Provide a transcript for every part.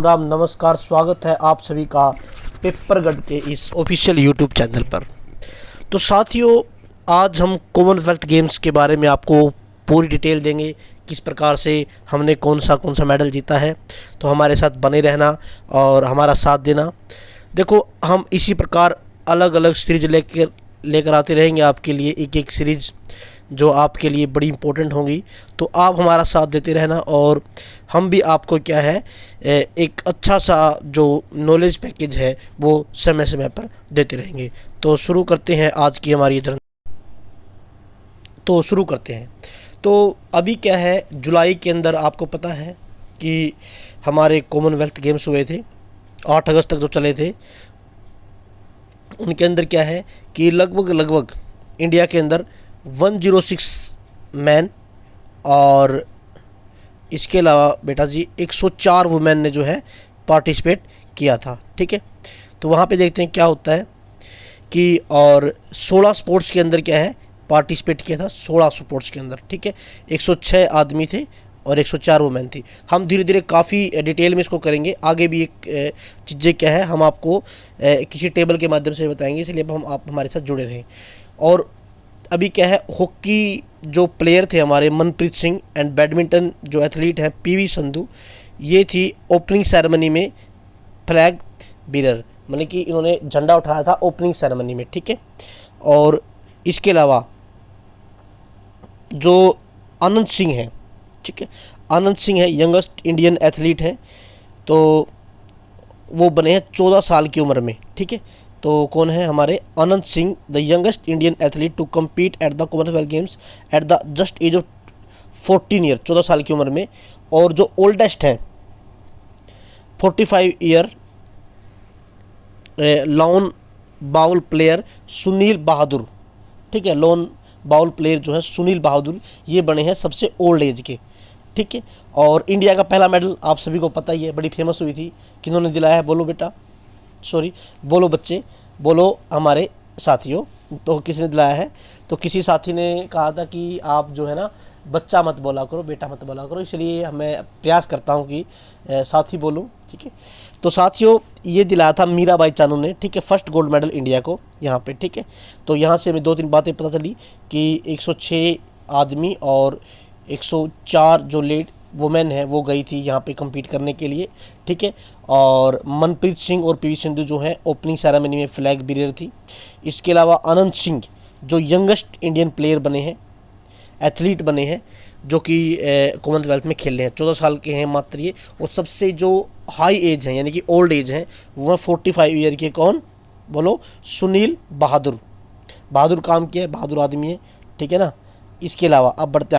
राम राम नमस्कार, स्वागत है आप सभी का पेपरगढ़ के इस ऑफिशियल यूट्यूब चैनल पर। तो साथियों, आज हम कॉमनवेल्थ गेम्स के बारे में आपको पूरी डिटेल देंगे, किस प्रकार से हमने कौन सा मेडल जीता है। तो हमारे साथ बने रहना और हमारा साथ देना। देखो, हम इसी प्रकार अलग अलग सीरीज लेकर आते रहेंगे आपके लिए, एक एक सीरीज जो आपके लिए बड़ी इंपॉर्टेंट होंगी। तो आप हमारा साथ देते रहना और हम भी आपको क्या है एक अच्छा सा जो नॉलेज पैकेज है वो समय समय पर देते रहेंगे। तो शुरू करते हैं आज की हमारी जर्नी। तो शुरू करते हैं। तो अभी क्या है, जुलाई के अंदर आपको पता है कि हमारे कॉमनवेल्थ गेम्स हुए थे, 8 अगस्त तक जो चले थे। उनके अंदर क्या है कि लगभग इंडिया के अंदर 106 मैन और इसके अलावा बेटा जी 104 वुमेन ने जो है पार्टिसिपेट किया था। ठीक है, तो वहाँ पे देखते हैं क्या होता है कि और 16 स्पोर्ट्स के अंदर क्या है पार्टिसिपेट किया था, 16 स्पोर्ट्स के अंदर। ठीक है, 106 आदमी थे और 104 वुमेन थी। हम धीरे धीरे काफ़ी डिटेल में इसको करेंगे। आगे भी एक चीज़ें क्या है हम आपको किसी टेबल के माध्यम से बताएंगे, इसलिए आप हमारे साथ जुड़े रहें। और अभी क्या है, हॉकी जो प्लेयर थे हमारे मनप्रीत सिंह एंड बैडमिंटन जो एथलीट हैं पीवी संधू, ये थी ओपनिंग सेरेमनी में फ्लैग बीरर, मतलब कि इन्होंने झंडा उठाया था ओपनिंग सेरेमनी में। ठीक है, और इसके अलावा जो आनंद सिंह हैं, ठीक है, आनंद सिंह है यंगेस्ट इंडियन एथलीट हैं, तो वो बने हैं 14 साल की उम्र में। ठीक है, तो कौन है हमारे Anand Singh, the youngest Indian athlete to compete at the Commonwealth Games at the just age of 14 year, 14 साल की उम्र में। और जो ओल्डेस्ट हैं 45 year lawn bowl player Sunil Bahadur. ठीक है, लॉन बाउल प्लेयर जो है सुनील बहादुर, ये बने हैं सबसे ओल्ड एज के। ठीक है, और इंडिया का पहला मेडल आप सभी को पता ही है, बड़ी फेमस हुई थी, किन्होंने दिलाया है? बोलो बेटा, सॉरी बोलो बच्चे, बोलो हमारे साथियों। तो किसने दिलाया है? तो किसी साथी ने कहा था कि आप जो है ना बच्चा मत बोला करो, बेटा मत बोला करो, इसलिए मैं प्रयास करता हूँ कि साथी बोलूँ। ठीक है, तो साथियों ये दिलाया था मीराबाई चानू ने। ठीक है, फर्स्ट गोल्ड मेडल इंडिया को यहाँ पे। ठीक है, तो यहाँ से हमें 2-3 बातें पता चली कि 106 आदमी और 104 जो लेड वुमेन है वो गई थी यहाँ पे compete करने के लिए। ठीक है, और मनप्रीत सिंह और पीवी सिंधु जो है ओपनिंग सेरेमनी में फ्लैग बीरर थी। इसके अलावा आनंद सिंह जो यंगेस्ट इंडियन प्लेयर बने हैं, एथलीट बने हैं, जो कि कॉमनवेल्थ में खेल रहे हैं, 14 साल के हैं मात्र ये। और सबसे जो हाई एज हैं यानी कि ओल्ड एज हैं वो 45 ईयर के, कौन बोलो? सुनील बहादुर। बहादुर काम किया है, बहादुर आदमी है। ठीक है ना। इसके अलावा अब बढ़ते हैं।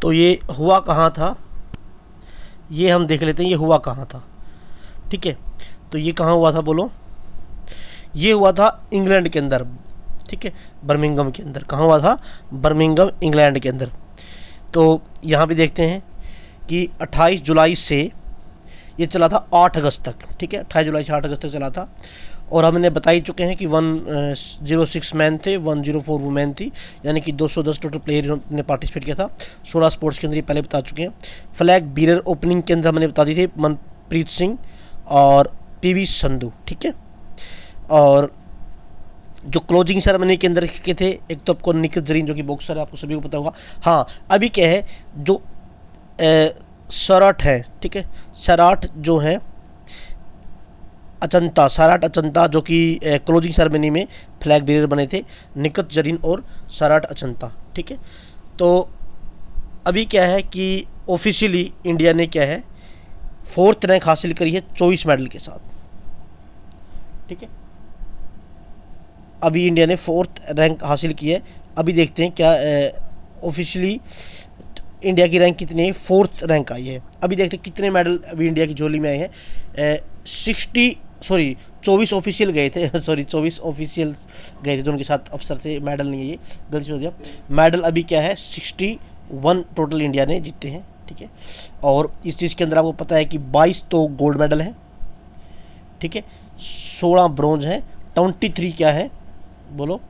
तो ये हुआ कहाँ था, ये हम देख लेते हैं, ये हुआ कहाँ था। ठीक है, तो ये कहाँ हुआ था बोलो? ये हुआ था इंग्लैंड के अंदर। ठीक है, बर्मिंघम के अंदर। कहाँ हुआ था? बर्मिंघम इंग्लैंड के अंदर। तो यहाँ भी देखते हैं कि 28 जुलाई से ये चला था 8 अगस्त तक। ठीक है, 28 जुलाई से 8 अगस्त तक चला था। और हमने बता ही चुके हैं कि 106 मैन थे, 104 वुमेन थी, यानी कि 210 टोटल प्लेयर ने पार्टिसिपेट किया था। 16 स्पोर्ट्स के अंदर ये पहले बता चुके हैं। फ्लैग बीरर ओपनिंग के अंदर हमने बता दी थी मनप्रीत सिंह और पीवी संधू। ठीक है, और जो क्लोजिंग सेरेमनी के अंदर के थे, एक तो आपको निखित जरीन जो कि बॉक्सर है, आपको सभी को पता होगा। हाँ, अभी क्या है जो सराट है, ठीक है, सराट जो है अचंता, सराट अचंता जो कि क्लोजिंग सेरेमनी में फ्लैग बीरर बने थे, निखत जरीन और सराट अचंता। ठीक है, तो अभी क्या है कि ऑफिशियली इंडिया ने क्या है 4th रैंक हासिल करी है 24 मेडल के साथ। ठीक है, अभी इंडिया ने 4th रैंक हासिल की है। अभी देखते हैं क्या ऑफिशियली इंडिया की रैंक कितनी है। 4th रैंक आई है। अभी देखते हैं कितने मेडल अभी इंडिया की झोली में आए हैं। 24 ऑफिशियल गए थे सॉरी 24 ऑफिशियल गए थे, जो उनके साथ अफसर थे। मेडल नहीं है, ये गलती से हो गया। मेडल अभी क्या है 61 टोटल इंडिया ने जीते हैं। ठीक है, और इस चीज़ के अंदर आपको पता है कि 22 तो गोल्ड मेडल हैं। ठीक है, 16 ब्रॉन्ज हैं, 23 क्या है बोलो?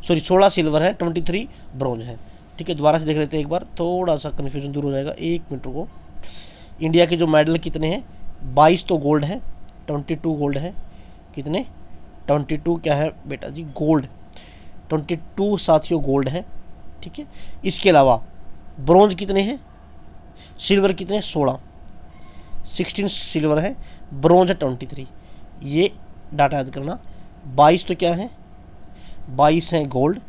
सॉरी 16 सिल्वर है, 23 ब्रॉन्ज है। ठीक है, दोबारा से देख लेते हैं एक बार, थोड़ा सा कन्फ्यूजन दूर हो जाएगा। 1 मिनट को इंडिया के जो मेडल कितने हैं 22 तो गोल्ड है, 22 गोल्ड है। कितने? 22 क्या है बेटा जी? गोल्ड। 22 साथियों गोल्ड है, ठीक है। इसके अलावा ब्रॉन्ज कितने हैं? सिल्वर कितने? 16 सिल्वर है, ब्रॉन्ज है 23। ये डाटा याद करना। 22 तो क्या है? 22 है गोल्ड,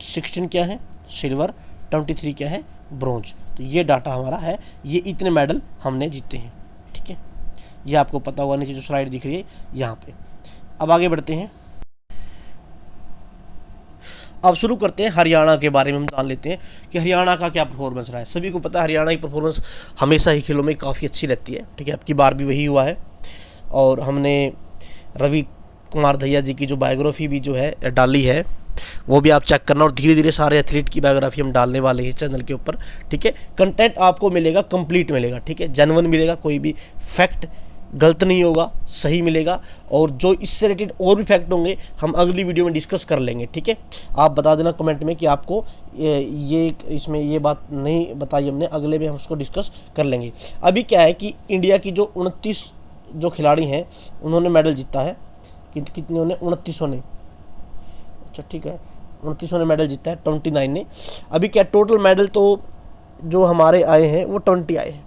16 क्या है? सिल्वर, 23 क्या है? ब्रॉन्ज। तो ये डाटा हमारा है, ये इतने मेडल हमने जीते हैं, ठीक है। ये आपको पता होगा, नीचे जो स्लाइड दिख रही है यहाँ पे। अब आगे बढ़ते हैं। अब शुरू करते हैं हरियाणा के बारे में। हम जान लेते हैं कि हरियाणा का क्या परफॉर्मेंस रहा है। सभी को पता है हरियाणा की परफॉर्मेंस हमेशा ही खेलों में काफ़ी अच्छी रहती है, ठीक है। अब की बार भी वही हुआ है। और हमने रवि कुमार दहिया जी की जो बायोग्राफी भी जो है डाली है, वो भी आप चेक करना। और धीरे धीरे सारे एथलीट की बायोग्राफी हम डालने वाले हैं चैनल के ऊपर, ठीक है। कंटेंट आपको मिलेगा, कंप्लीट मिलेगा, ठीक है। जेन्युइन मिलेगा, कोई भी फैक्ट गलत नहीं होगा, सही मिलेगा। और जो इससे रिलेटेड और भी फैक्ट होंगे हम अगली वीडियो में डिस्कस कर लेंगे, ठीक है। आप बता देना कमेंट में कि आपको ये इसमें ये बात नहीं बताई हमने, अगले में हम उसको डिस्कस कर लेंगे। अभी क्या है कि इंडिया की जो 29 जो खिलाड़ी हैं उन्होंने मेडल जीता है। कितने ने? 29 ने। अच्छा ठीक है, 29 ने मेडल जीता है, 29 ने। अभी क्या टोटल मेडल तो जो हमारे आए हैं वो 20 आए हैं,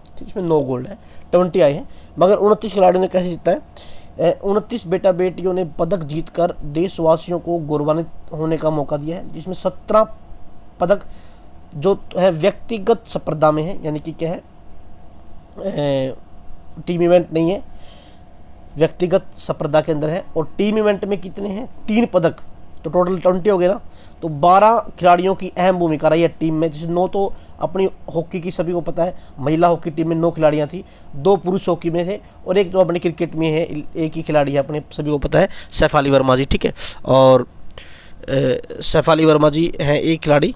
ठीक है। इसमें 9 गोल्ड है, 20 आए हैं। मगर 29 खिलाड़ियों ने कैसे जीता है? 29 बेटा बेटियों ने पदक जीतकर देशवासियों को गौरवान्वित होने का मौका दिया है, जिसमें 17 पदक जो है व्यक्तिगत स्पर्धा में है, यानी कि क्या है, टीम इवेंट नहीं है, व्यक्तिगत स्पर्धा के अंदर है। और टीम इवेंट में कितने हैं? 3 पदक, तो टोटल 20 हो गए ना। तो 12 खिलाड़ियों की अहम भूमिका रही है टीम में, जैसे 9 तो अपनी हॉकी की सभी को पता है, महिला हॉकी टीम में 9 खिलाड़ियां थी, 2 पुरुष हॉकी में थे, और एक जो अपने क्रिकेट में है, एक ही खिलाड़ी है अपने सभी को पता है, सैफ अली वर्मा जी, ठीक है। और सैफ अली वर्मा जी हैं एक खिलाड़ी।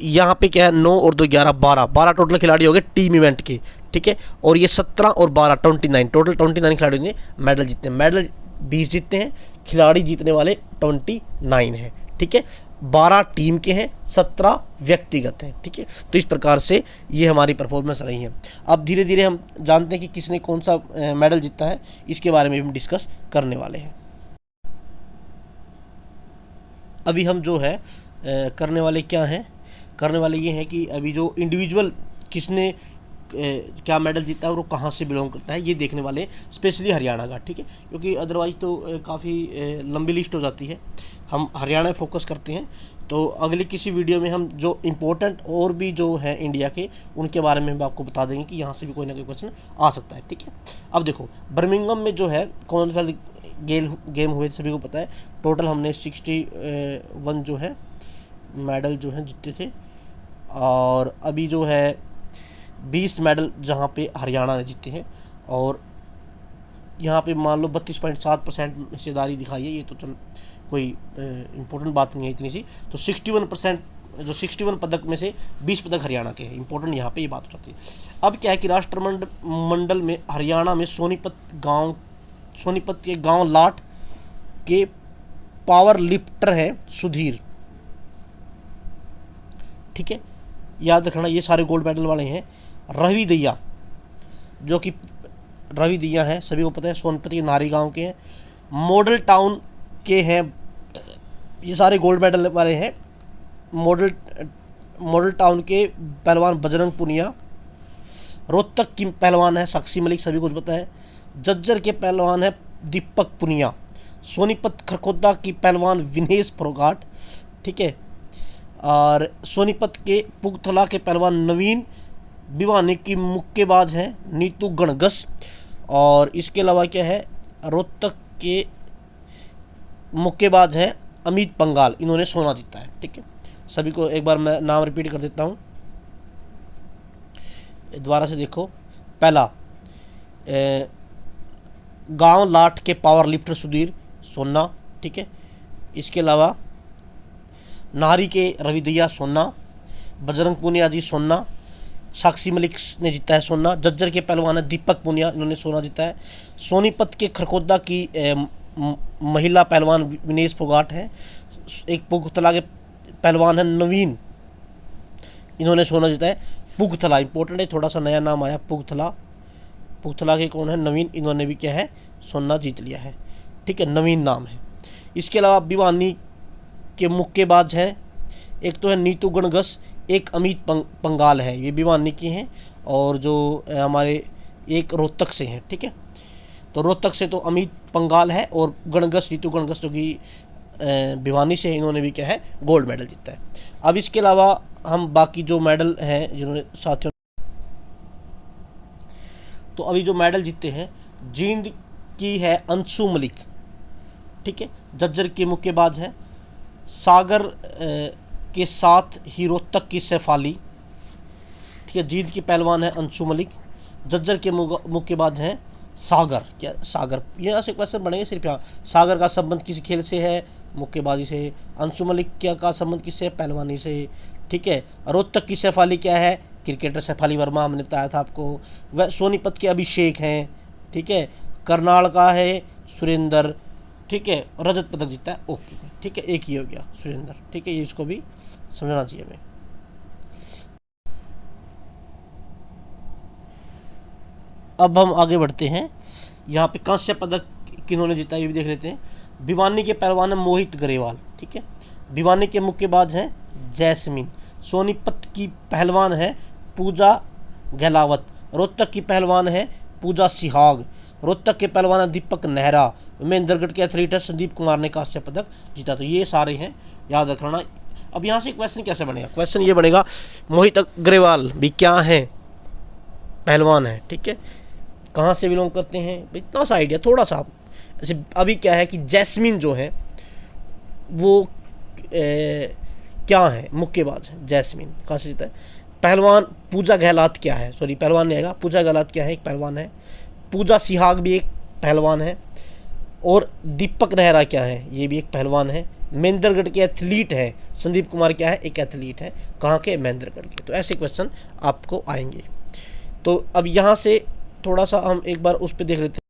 यहाँ पे क्या है, 9 और 2 11, 12 टोटल खिलाड़ी हो गए टीम इवेंट के, ठीक है। और ये 17 और 12 29, टोटल 29 खिलाड़ियों ने मेडल जीते हैं। मेडल 20 जीतते हैं, खिलाड़ी जीतने वाले 29 हैं, ठीक है। 12 टीम के हैं, 17 व्यक्तिगत हैं, ठीक है। तो इस प्रकार से ये हमारी परफॉर्मेंस रही है। अब धीरे धीरे हम जानते हैं कि किसने कौन सा मेडल जीता है, इसके बारे में हम डिस्कस करने वाले हैं। अभी हम जो है करने वाले क्या हैं, करने वाले ये हैं कि अभी जो इंडिविजुअल किसने क्या मेडल जीता है और वो कहाँ से बिलोंग करता है, ये देखने वाले हैं, स्पेशली हरियाणा का, ठीक है। क्योंकि अदरवाइज तो काफ़ी लंबी लिस्ट हो जाती है। हम हरियाणा में फोकस करते हैं। तो अगली किसी वीडियो में हम जो इम्पोर्टेंट और भी जो है इंडिया के, उनके बारे में हम आपको बता देंगे कि यहाँ से भी कोई ना कोई क्वेश्चन आ सकता है, ठीक है। अब देखो, बर्मिंघम में जो है कॉमनवेल्थ गेम हुए, सभी को पता है। टोटल हमने 61 जो है मेडल जो हैं जीते थे। और अभी जो है 20 मेडल जहाँ पे हरियाणा ने जीते हैं। और यहाँ पे मान लो 32.7% हिस्सेदारी दिखाई है। ये तो चल कोई इम्पोर्टेंट बात नहीं है इतनी सी। तो 61% जो 61 पदक में से 20 पदक हरियाणा के हैं। इंपॉर्टेंट यहाँ पे ये बात हो जाती है। अब क्या है कि राष्ट्रमंडल में हरियाणा में सोनीपत के गांव लाट के पावर लिफ्टर हैं सुधीर, ठीक है। याद रखना ये सारे गोल्ड मेडल वाले हैं। रवि दैया, जो कि रवि दैया हैं, सभी को पता है, सोनीपत के नारी गांव के हैं, मॉडल टाउन के हैं। ये सारे गोल्ड मेडल वाले हैं। मॉडल टाउन के पहलवान बजरंग पुनिया, रोहतक की पहलवान है साक्षी मलिक, सभी को पता है। जज्जर के पहलवान है दीपक पुनिया, सोनीपत खरखोदा की पहलवान विनेश फोगाट, ठीक है। और सोनीपत के पुगथला के पहलवान नवीन, भिवानी की मुक्केबाज हैं नीतू गणगस। और इसके अलावा क्या है, रोहतक के मुक्केबाज हैं अमित पंगाल, इन्होंने सोना जीता है, ठीक है। सभी को एक बार मैं नाम रिपीट कर देता हूँ, दोबारा से देखो। पहला गांव लाट के पावर लिफ्टर सुधीर, सोना, ठीक है। इसके अलावा नाहरी के रवि दैया, सोना। बजरंग पुनिया जी, सोना। साक्षी मलिक ने जीता है सोना। जज्जर के पहलवान है दीपक पुनिया, इन्होंने सोना जीता है। सोनीपत के खरखोदा की महिला पहलवान विनेश फोगाट है। एक पुगथला के पहलवान है नवीन, इन्होंने सोना जीता है। पुगथला इंपॉर्टेंट है, थोड़ा सा नया नाम आया पुगथला, पुथला के कौन है, नवीन, इन्होंने भी क्या है, सोना जीत लिया है। ठीक है, नवीन नाम है। इसके अलावा भिवानी के मुक्केबाज हैं, एक तो है नीतू गणगस, एक अमित पंगाल है, ये भिवानी की हैं, और जो हमारे एक रोहतक से हैं। ठीक है, तो रोहतक से तो अमित पंगाल है, और गणगस, नीतू गणगस जो कि भिवानी से है, इन्होंने भी क्या है, गोल्ड मेडल जीता है। अब इसके अलावा हम बाकी जो मेडल हैं जिन्होंने साथियों, तो अभी जो मेडल जीते हैं, जींद की है अंशु मलिक। ठीक है, झज्जर के मुक्केबाज हैं, सागर के साथ ही रोहतक की सैफाली। ठीक है, जींद की पहलवान है अंशु मलिक, झज्जर के मुक्केबाज हैं सागर। क्या सागर, ये ऐसे क्वेश्चन बनेंगे सिर्फ यहाँ। सागर का संबंध किसी खेल से है, मुक्केबाजी से। अंशु मलिक क्या का संबंध किससे, पहलवानी से। ठीक है, रोहतक की सैफाली क्या है, क्रिकेटर सैफाली वर्मा, हमने बताया था आपको। वह सोनीपत के अभिषेक हैं। ठीक है, करनाल का है सुरेंद्र। ठीक है, रजत पदक जीता है। ओके, ठीक है, एक ही हो गया सुरेंद्र। ठीक है, ये इसको भी समझना चाहिए हमें। अब हम आगे बढ़ते हैं, यहाँ पे कांस्य पदक किन्होंने जीता ये भी देख लेते हैं। भिवानी के पहलवान है मोहित गरेवाल। ठीक है, भिवानी के मुक्केबाज हैं जैस्मिन। सोनीपत की पहलवान है पूजा गहलावत। रोहतक की पहलवान है पूजा सिहाग। रोहतक के पहलवान है दीपक नेहरा। महेंद्रगढ़ के एथलीट है संदीप कुमार ने कांस्य पदक जीता। तो ये सारे हैं, याद रखना। अब यहाँ से क्वेश्चन कैसे बनेगा, क्वेश्चन ये बनेगा, मोहित गरेवाल भी क्या है, पहलवान है। ठीक है, कहाँ से बिलोंग करते हैं, इतना सा आइडिया थोड़ा सा। ऐसे अभी क्या है कि जैस्मिन जो है वो क्या है, मुक्केबाज है। जैस्मिन कहाँ से जीता है। पहलवान पूजा गहलात क्या है, सॉरी पहलवान नहीं आएगा, पूजा गहलात क्या है, एक पहलवान है। पूजा सिहाग भी एक पहलवान है। और दीपक नेहरा क्या है, ये भी एक पहलवान है। महेंद्रगढ़ के एथलीट है संदीप कुमार क्या है, एक एथलीट है। कहाँ के, महेंद्रगढ़ के। तो ऐसे क्वेश्चन आपको आएंगे। तो अब यहाँ से थोड़ा सा हम एक बार उस पर देख लेते हैं।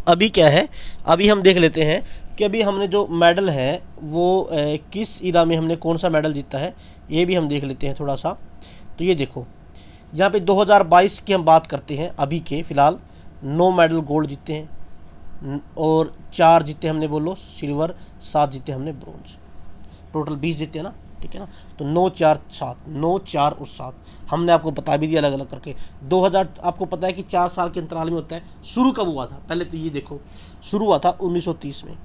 अभी क्या है, अभी हम देख लेते हैं कि अभी हमने जो मेडल है वो किस इरा में हमने कौन सा मेडल जीता है, ये भी हम देख लेते हैं थोड़ा सा। तो ये देखो, यहाँ पे 2022 की हम बात करते हैं, अभी के फ़िलहाल 9 मेडल गोल्ड जीते हैं, और 4 जीते हमने बोलो सिल्वर, 7 जीते हमने ब्रोंज, टोटल 20 जीते हैं ना। ठीक है ना, तो 9 4 7, 9 4 और 7 हमने आपको बता भी दिया अलग अलग करके। 2000 आपको पता है कि 4 साल के अंतराल में होता है। शुरू कब हुआ था, पहले तो ये देखो, शुरू हुआ था 1930 में,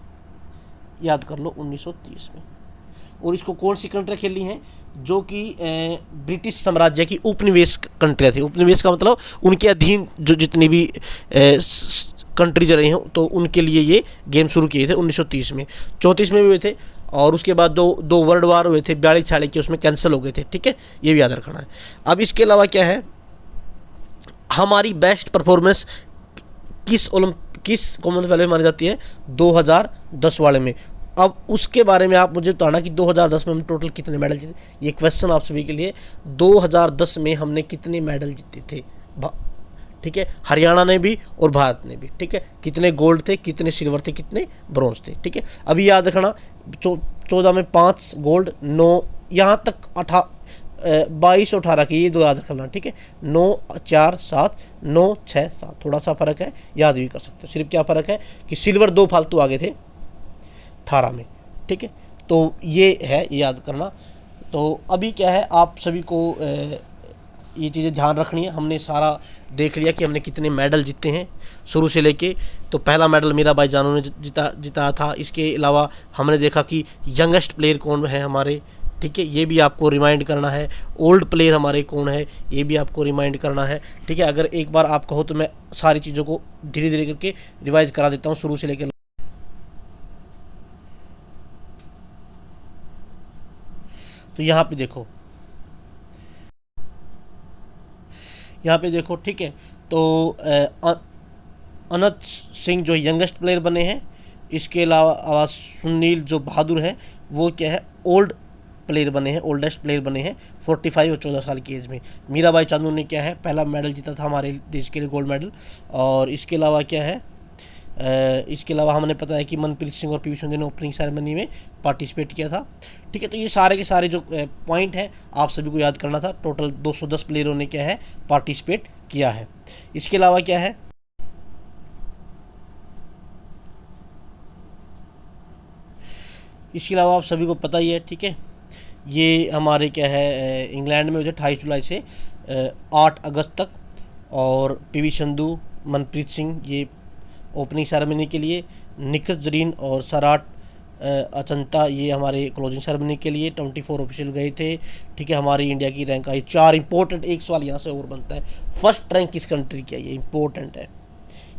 याद कर लो 1930 में। और इसको कौन सी कंट्री खेली हैं, जो कि ब्रिटिश साम्राज्य की उपनिवेश कंट्रियाँ थी। उपनिवेश का मतलब उनके अधीन जो जितनी भी कंट्रीज रही हैं, तो उनके लिए ये गेम शुरू किए थे 1930 में। 34 में भी हुए थे, और उसके बाद दो वर्ल्ड वार हुए थे 42-46 के, उसमें कैंसिल हो गए थे। ठीक है, ये भी याद रखना है। अब इसके अलावा क्या है, हमारी बेस्ट परफॉर्मेंस किस कॉमनवेल्थ में मानी जाती है, 2010 वाले में। अब उसके बारे में आप मुझे बताना कि 2010 में हम टोटल कितने मेडल जीते। ये क्वेश्चन आप सभी के लिए, 2010 में हमने कितने मेडल जीते थे। ठीक है, हरियाणा ने भी और भारत ने भी। ठीक है, कितने गोल्ड थे, कितने सिल्वर थे, कितने ब्रॉन्ज थे। ठीक है, अभी याद रखना, 14 में 5 गोल्ड, 9 यहाँ तक 22 और 18 की, ये 2 याद रखना। ठीक है, 9 4 7, 9 6 7, थोड़ा सा फ़र्क है, याद भी कर सकते हो। सिर्फ क्या फ़र्क है कि सिल्वर 2 फालतू आगे थे 18 में। ठीक है, तो ये है, याद करना। तो अभी क्या है, आप सभी को ये चीज़ें ध्यान रखनी है। हमने सारा देख लिया कि हमने कितने मेडल जीते हैं शुरू से लेके। तो पहला मेडल मीराबाई जानू ने जीता था। इसके अलावा हमने देखा कि यंगेस्ट प्लेयर कौन है हमारे। ठीक है, ये भी आपको रिमाइंड करना है। ओल्ड प्लेयर हमारे कौन है, ये भी आपको रिमाइंड करना है। ठीक है, अगर एक बार आप कहो तो मैं सारी चीज़ों को धीरे धीरे करके रिवाइज करा देता हूँ शुरू से लेकर। तो यहाँ पे देखो, ठीक है। तो अनंत सिंह जो यंगेस्ट प्लेयर बने हैं। इसके अलावा सुनील जो बहादुर हैं, वो क्या है, ओल्ड प्लेयर बने हैं, ओल्डेस्ट प्लेयर बने हैं 45 और 14 साल की एज में। मीराबाई चानू ने क्या है, पहला मेडल जीता था हमारे देश के लिए, गोल्ड मेडल। और इसके अलावा क्या है, इसके अलावा हमने पता है कि मनप्रीत सिंह और पीवी सिंधु ने ओपनिंग सेरेमनी में पार्टिसिपेट किया था। ठीक है, तो ये सारे के सारे जो पॉइंट हैं आप सभी को याद करना था। टोटल 210 प्लेयरों ने क्या है पार्टिसिपेट किया है। इसके अलावा क्या है, इसके अलावा आप सभी को पता ही है, ठीक है, ये हमारे क्या है इंग्लैंड में हुए थे 28 जुलाई से 8 अगस्त तक। और पीवी संधू, मनप्रीत सिंह ये ओपनिंग सेरेमनी के लिए, निखत जरीन और सराट अचंता ये हमारे क्लोजिंग सेरेमनी के लिए 24 ऑफिशियल गए थे। ठीक है, हमारी इंडिया की रैंक आई 4। इंपॉर्टेंट एक सवाल यहाँ से और बनता है, फर्स्ट रैंक किस कंट्री की आई है? इंपॉर्टेंट है,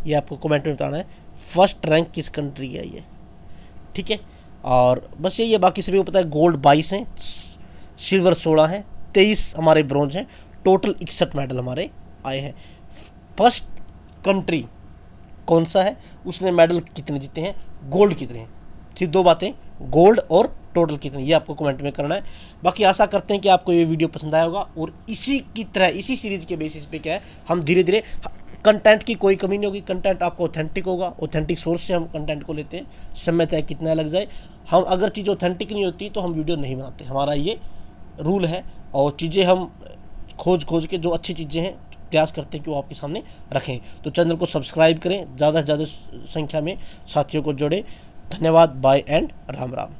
ये आपको कमेंट में बताना है, फर्स्ट रैंक किस कंट्री की आई है। ठीक है, और बस यही है, बाकी सभी को पता है। गोल्ड 22 हैं, सिल्वर 16 हैं, 23 हमारे ब्रॉन्ज हैं, टोटल 61 मेडल हमारे आए हैं। फर्स्ट कंट्री कौन सा है, उसने मेडल कितने जीते हैं, गोल्ड कितने हैं, सिर्फ 2 बातें, गोल्ड और टोटल कितने, ये आपको कमेंट में करना है। बाकी आशा करते हैं कि आपको ये वीडियो पसंद आया होगा, और इसी की तरह इसी सीरीज के बेसिस पे क्या है हम धीरे धीरे, कंटेंट की कोई कमी नहीं होगी, कंटेंट आपको ऑथेंटिक होगा, ऑथेंटिक सोर्स से हम कंटेंट को लेते हैं, समय चाहे कितना लग जाए। हम अगर चीज़ ऑथेंटिक नहीं होती तो हम वीडियो नहीं बनाते, हमारा ये रूल है। और चीज़ें हम खोज के जो अच्छी चीज़ें हैं प्रयास करते हैं कि वो आपके सामने रखें। तो चैनल को सब्सक्राइब करें, ज़्यादा से ज़्यादा संख्या में साथियों को जोड़ें। धन्यवाद, बाय एंड राम राम।